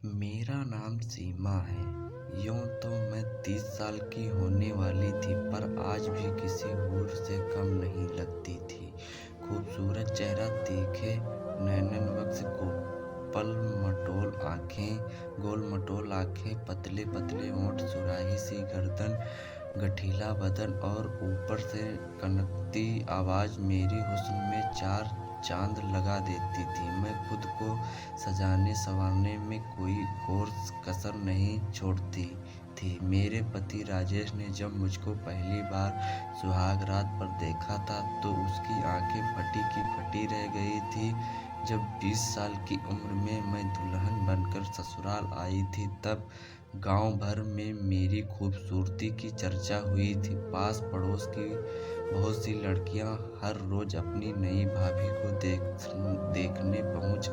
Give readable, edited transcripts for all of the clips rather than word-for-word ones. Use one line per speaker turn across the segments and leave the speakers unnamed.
मेरा नाम सीमा है। यूँ तो मैं 30 साल की होने वाली थी, पर आज भी किसी हूर से कम नहीं लगती थी। खूबसूरत चेहरा, तीखे नैनन वक्ष, गोल मटोल आँखें, पतले पतले होंठ, सुराही सी गर्दन, गठीला बदन और ऊपर से कनकती आवाज़ मेरी हुस्न में 4 चाँद लगा देती थी। मैं खुद को सजाने संवारने में कोई कसर नहीं छोड़ती थी। मेरे पति राजेश ने जब मुझको पहली बार सुहाग रात पर देखा था तो उसकी आंखें फटी की फटी रह गई थी। जब 20 साल की उम्र में मैं दुल्हन बनकर ससुराल आई थी, तब गांव भर में मेरी खूबसूरती की चर्चा हुई थी। पास पड़ोस की बहुत सी लड़कियां हर रोज अपनी नई भाभी को देखने पहुंच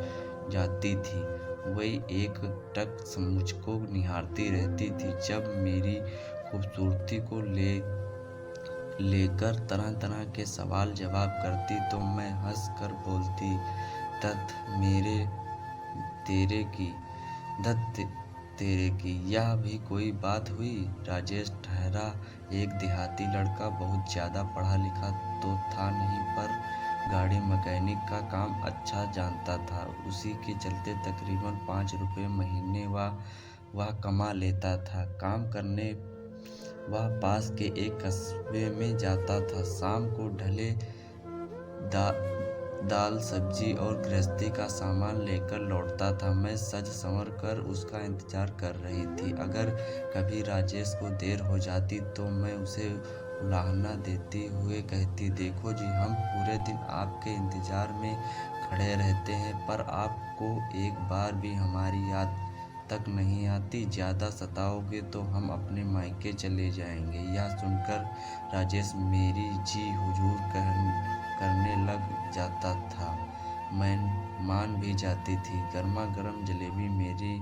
जाती थी। वही एक टक मुझको निहारती रहती थी। जब मेरी खूबसूरती को लेकर तरह तरह के सवाल जवाब करती तो मैं हंस कर बोलती, "दत्त मेरे तेरे की दत्त तेरे की यह भी कोई बात हुई?" राजेश ठहरा एक देहाती लड़का, बहुत ज़्यादा पढ़ा लिखा तो था नहीं, पर गाड़ी मैकेनिक का काम अच्छा जानता था। उसी के चलते तकरीबन 5 रुपये महीने वह कमा लेता था। काम करने वह पास के एक कस्बे में जाता था। शाम को ढले दाल सब्जी और गृहस्थी का सामान लेकर लौटता था। मैं सज संवर कर उसका इंतजार कर रही थी। अगर कभी राजेश को देर हो जाती तो मैं उसे उलाहना देते हुए कहती, "देखो जी, हम पूरे दिन आपके इंतजार में खड़े रहते हैं, पर आपको एक बार भी हमारी याद तक नहीं आती। ज़्यादा सताओगे तो हम अपने मायके चले जाएंगे।" यह सुनकर राजेश मेरी जी हुजूर करने लग जाता था। मैं मान भी जाती थी। गर्मा गर्म जलेबी मेरी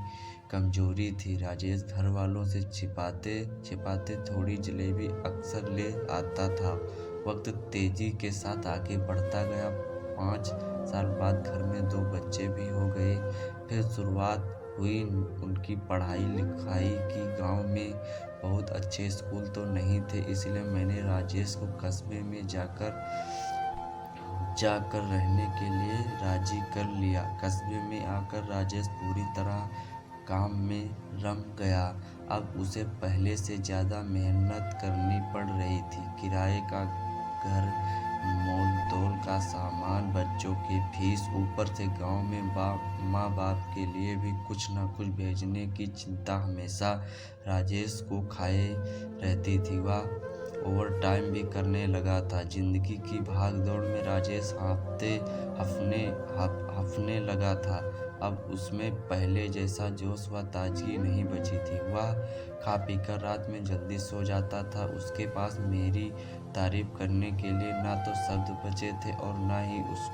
कमजोरी थी। राजेश घर वालों से छिपाते छिपाते थोड़ी जलेबी अक्सर ले आता था। वक्त तेजी के साथ आगे बढ़ता गया। 5 साल बाद घर में 2 बच्चे भी हो गए। फिर शुरुआत हुई उनकी पढ़ाई लिखाई की। गांव में बहुत अच्छे स्कूल तो नहीं थे, इसलिए मैंने राजेश को कस्बे में जाकर रहने के लिए राजी कर लिया। कस्बे में आकर राजेश पूरी तरह काम में रम गया। अब उसे पहले से ज़्यादा मेहनत करनी पड़ रही थी। किराए का घर, मोल-तोल का सामान, बच्चों की फीस, ऊपर से गांव में माँ बाप के लिए भी कुछ न कुछ भेजने की चिंता हमेशा राजेश को खाए रहती थी। वह ओवर टाइम भी करने लगा था। जिंदगी की भाग दौड़ में राजेश हफने लगा था। अब उसमें पहले जैसा जोश व ताजगी नहीं बची थी। वह खा पीकर रात में जल्दी सो जाता था। उसके पास मेरी तारीफ करने के लिए ना तो शब्द बचे थे और ना ही उस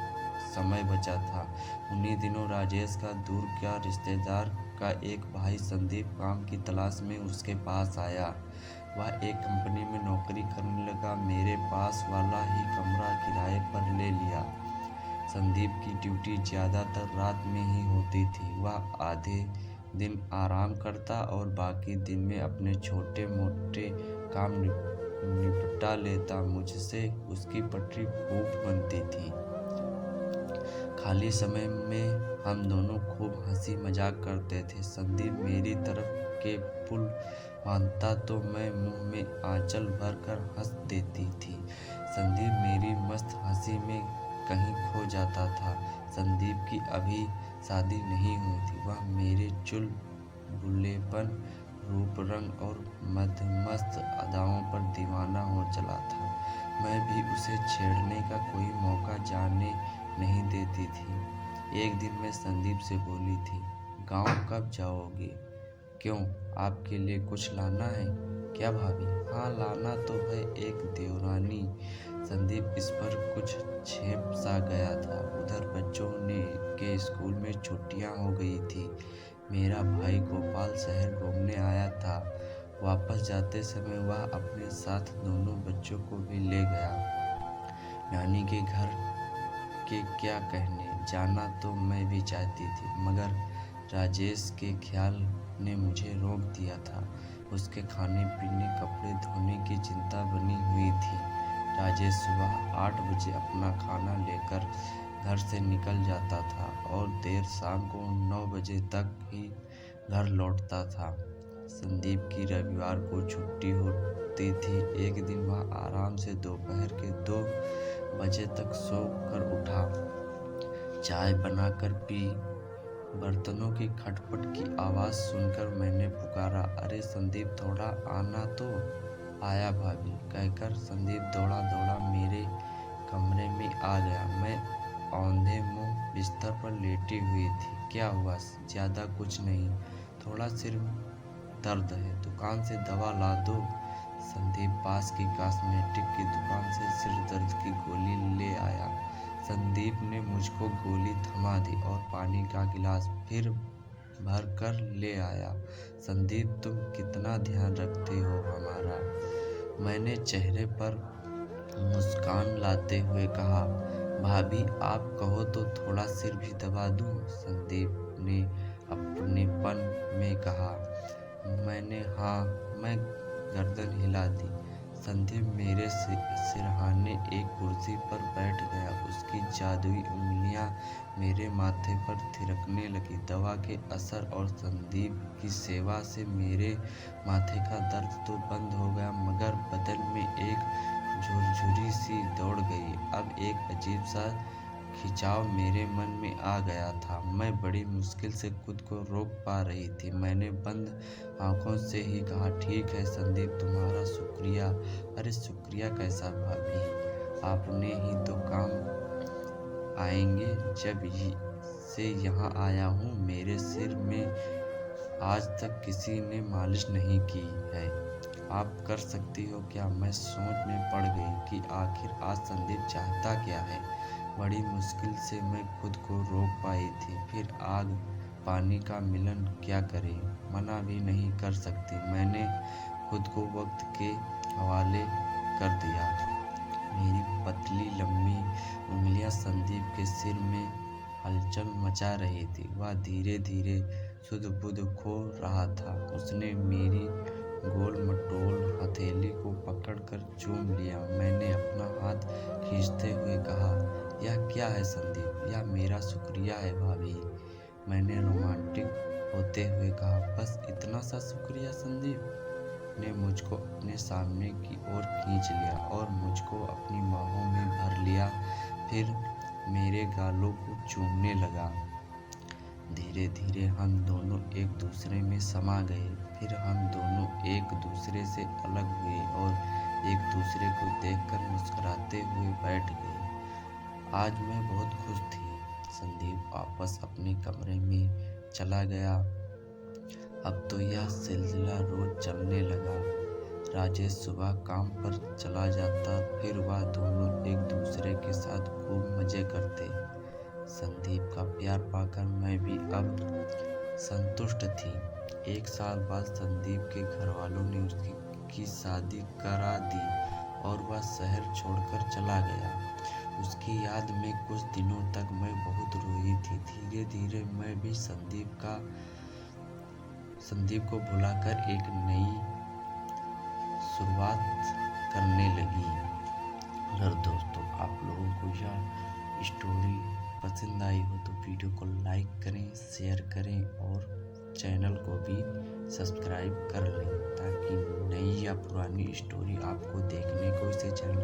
समय बचा था। उन्हीं दिनों राजेश का दूर क्या रिश्तेदार का एक भाई संदीप काम की तलाश में उसके पास आया। वह एक कंपनी में नौकरी करने लगा। मेरे पास वाला ही कमरा किराए पर ले लिया। संदीप की ड्यूटी ज़्यादातर रात में ही होती थी। वह आधे दिन आराम करता और बाकी दिन में अपने छोटे मोटे काम निपटा लेता। मुझसे उसकी पटरी खूब बनती थी। खाली समय में हम दोनों खूब हंसी मजाक करते थे। संदीप मेरी तरफ के पुल बांधता तो मैं मुंह में आंचल भर कर हंस देती थी। संदीप मेरी मस्त हंसी में कहीं खो जाता था। संदीप की अभी शादी नहीं हुई थी। वह मेरे चुलबुलेपन, रूप रंग और मदमस्त अदाओं पर दीवाना हो चला था। मैं भी उसे छेड़ने का कोई मौका जाने नहीं देती थी। एक दिन मैं संदीप से बोली थी, "गांव कब जाओगे?" "क्यों, आपके लिए कुछ लाना है क्या भाभी?" "हाँ, लाना तो है, एक देवरानी।" संदीप इस पर कुछ झेप सा गया था। उधर बच्चों के स्कूल में छुट्टियां हो गई थी। मेरा भाई गोपाल शहर घूमने आया था। वापस जाते समय वह अपने साथ दोनों बच्चों को भी ले गया। नानी के घर के क्या कहने, जाना तो मैं भी चाहती थी, मगर राजेश के ख्याल ने मुझे रोक दिया था। उसके खाने पीने कपड़े धोने की चिंता बनी हुई थी। राजेश सुबह 8 बजे अपना खाना लेकर घर से निकल जाता था और देर शाम को 9 बजे तक ही घर लौटता था। संदीप की रविवार को छुट्टी होती थी। एक दिन वह आराम से दोपहर के 2 बजे तक सो कर उठा। चाय बनाकर पी। बर्तनों की खटपट की आवाज़ सुनकर मैंने पुकारा, अरे संदीप थोड़ा आना तो। आया भाभी, कहकर संदीप दौड़ा दौड़ा मेरे कमरे में आ गया। मैं औंधे मुंह बिस्तर पर लेटी हुई थी। क्या हुआ? ज़्यादा कुछ नहीं, थोड़ा सिर दर्द है, दुकान से दवा ला दो। संदीप पास की कॉस्मेटिक की दुकान से सिर दर्द की गोली ले आया। संदीप ने मुझको गोली थमा दी और पानी का गिलास फिर भर कर ले आया। संदीप, तुम कितना ध्यान रखते हो हमारा। मैंने चेहरे पर मुस्कान लाते हुए कहा। भाभी, आप कहो तो थोड़ा सिर भी दबा दूं? संदीप ने अपनेपन में कहा। मैं गर्दन हिला दी। संदीप मेरे सिरहाने एक कुर्सी पर बैठ गया। उसकी जादुई उंगलियां मेरे माथे पर थिरकने लगी। दवा के असर और संदीप की सेवा से मेरे माथे का दर्द तो बंद हो गया, मगर बदन में एक झुरझुरी सी दौड़ गई। अब एक अजीब सा खिंचाव मेरे मन में आ गया था। मैं बड़ी मुश्किल से खुद को रोक पा रही थी। मैंने बंद आंखों से ही कहा, ठीक है संदीप, तुम्हारा शुक्रिया। अरे शुक्रिया कैसा भाभी, आपने ही तो काम आएंगे। जब से यहाँ आया हूँ मेरे सिर में आज तक किसी ने मालिश नहीं की है। आप कर सकती हो क्या? मैं सोच में पड़ गई कि आखिर आज संदीप चाहता क्या है। बड़ी मुश्किल से मैं खुद को रोक पाई थी। फिर आग पानी का मिलन क्या करे, मना भी नहीं कर सकती। मैंने खुद को वक्त के हवाले कर दिया। मेरी पतली लंबी उंगलियां संदीप के सिर में हलचल मचा रही थी। वह धीरे धीरे सुध बुध खो रहा था। उसने मेरी गोल मटोल हथेली को पकड़कर चूम लिया। मैंने अपना हाथ खींचते हुए कहा, यह क्या है संदीप? यह मेरा शुक्रिया है भाभी। मैंने रोमांटिक होते हुए कहा। बस इतना सा शुक्रिया? संदीप ने मुझको अपने सामने की ओर खींच लिया और मुझको अपनी बाहों में भर लिया। फिर मेरे गालों को चूमने लगा। धीरे धीरे हम दोनों एक दूसरे में समा गए। फिर हम दोनों एक दूसरे से अलग हुए और एक दूसरे को देखकर मुस्कुराते हुए बैठ गए। आज मैं बहुत खुश थी। संदीप वापस अपने कमरे में चला गया। अब तो यह सिलसिला रोज चलने लगा। राजेश सुबह काम पर चला जाता, फिर वह दोनों एक दूसरे के साथ खूब मजे करते। संदीप का प्यार पाकर मैं भी अब संतुष्ट थी। 1 साल बाद संदीप के घर वालों ने उसकी शादी करा दी और वह शहर छोड़कर चला गया। उसकी याद में कुछ दिनों तक मैं बहुत रोई थी। धीरे धीरे मैं भी संदीप को भुलाकर एक नई शुरुआत करने लगी। अगर दोस्तों आप लोगों को यह स्टोरी पसंद आई हो तो वीडियो को लाइक करें, शेयर करें और चैनल को भी सब्सक्राइब कर लें, ताकि नई या पुरानी स्टोरी आपको देखने को इसे चैनल